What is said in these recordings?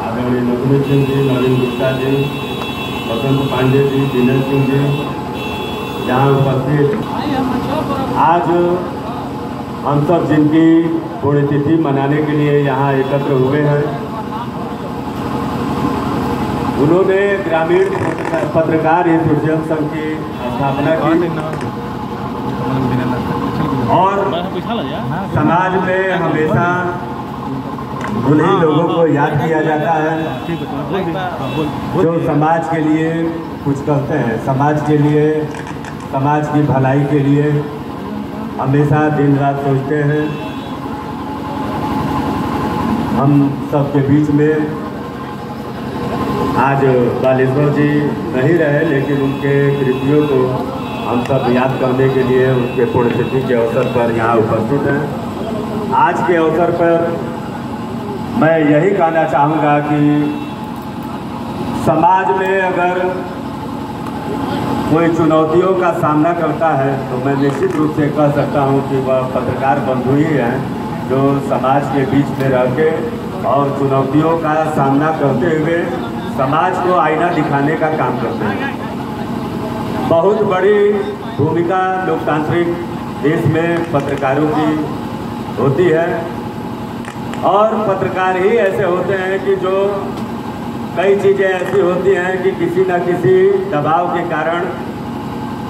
आदरणीय नवनीत सिंह जी, नवीन गुप्ता जी, बसंत पांडे जी, विनय सिंह जी यहाँ उपस्थित, आज हम सब जिनकी पुण्यतिथि मनाने के लिए यहाँ एकत्र हुए हैं, उन्होंने ग्रामीण पत्रकार एसोसिएशन संघ की स्थापना की और समाज में हमेशा उन्हीं लोगों को याद किया जाता है जो समाज के लिए कुछ करते हैं, समाज के लिए, समाज की भलाई के लिए हमेशा दिन रात सोचते हैं। हम सबके बीच में आज बालेश्वर जी नहीं रहे, लेकिन उनके कृतियों को हम सब याद करने के लिए उनके पुण्यतिथि के अवसर पर यहाँ उपस्थित हैं। आज के अवसर पर मैं यही कहना चाहूँगा कि समाज में अगर कोई चुनौतियों का सामना करता है तो मैं निश्चित रूप से कह सकता हूँ कि वह पत्रकार बंधु ही हैं, जो समाज के बीच में रह के और चुनौतियों का सामना करते हुए समाज को आईना दिखाने का काम करते हैं। बहुत बड़ी भूमिका लोकतांत्रिक देश में पत्रकारों की होती है और पत्रकार ही ऐसे होते हैं कि जो कई चीज़ें ऐसी होती हैं कि किसी न किसी दबाव के कारण,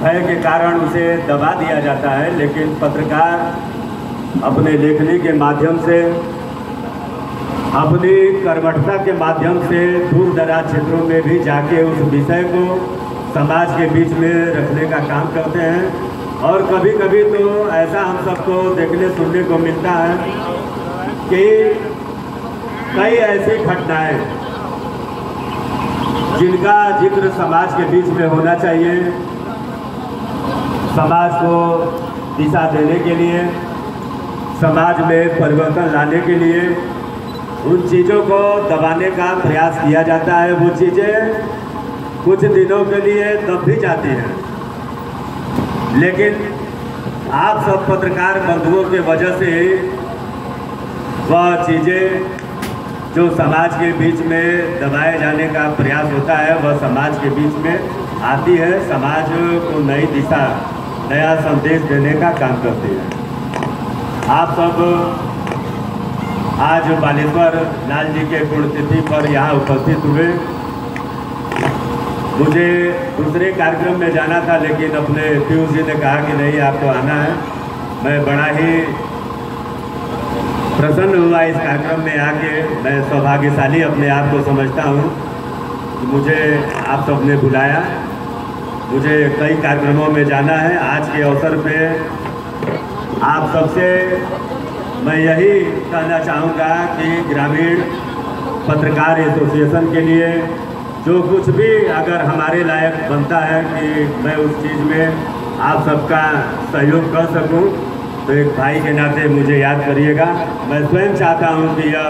भय के कारण उसे दबा दिया जाता है, लेकिन पत्रकार अपने लेखनी के माध्यम से, अपनी कर्मठता के माध्यम से दूर दराज क्षेत्रों में भी जाके उस विषय को समाज के बीच में रखने का काम करते हैं। और कभी कभी तो ऐसा हम सबको देखने सुनने को मिलता है कि कई ऐसी घटनाएं जिनका जिक्र समाज के बीच में होना चाहिए, समाज को दिशा देने के लिए, समाज में परिवर्तन लाने के लिए उन चीज़ों को दबाने का प्रयास किया जाता है। वो चीज़ें कुछ दिनों के लिए दब भी जाती हैं, लेकिन आप सब पत्रकार बंधुओं के वजह से वह चीज़ें जो समाज के बीच में दबाए जाने का प्रयास होता है, वह समाज के बीच में आती है, समाज को नई दिशा, नया संदेश देने का काम करती है। आप सब आज बालेश्वर लाल जी के पुण्यतिथि पर यहाँ उपस्थित हुए। मुझे दूसरे कार्यक्रम में जाना था, लेकिन अपने पीयूष जी ने कहा कि नहीं, आपको आना है। मैं बड़ा ही प्रसन्न हुआ इस कार्यक्रम में आके। मैं सौभाग्यशाली अपने आप को समझता हूँ कि मुझे आप सब ने बुलाया। मुझे कई कार्यक्रमों में जाना है। आज के अवसर पे आप सबसे मैं यही कहना चाहूँगा कि ग्रामीण पत्रकार एसोसिएशन के लिए जो कुछ भी अगर हमारे लायक बनता है कि मैं उस चीज़ में आप सबका सहयोग कर सकूं, तो एक भाई के नाते मुझे याद करिएगा। मैं स्वयं चाहता हूं कि यह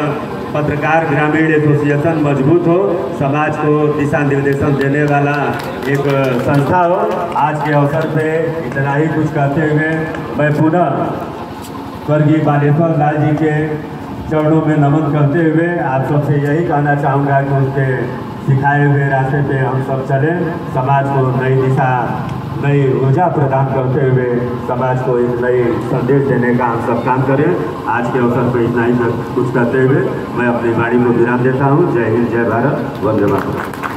पत्रकार ग्रामीण एसोसिएशन मजबूत हो, समाज को दिशा निर्देशन देने वाला एक संस्था हो। आज के अवसर पे इतना ही कुछ कहते हुए मैं पुनः स्वर्गीय बालेश्वर लाल जी के चरणों में नमन करते हुए आप सबसे यही कहना चाहूँगा कि उसके सिखाए हुए रास्ते पे हम सब चलें, समाज को नई दिशा, नई ऊर्जा प्रदान करते हुए समाज को एक नई संदेश देने का हम सब काम करें। आज के अवसर पर इतना ही कुछ कहते हुए मैं अपनी वाणी को विराम देता हूँ। जय हिंद, जय भारत, वंदे मातरम।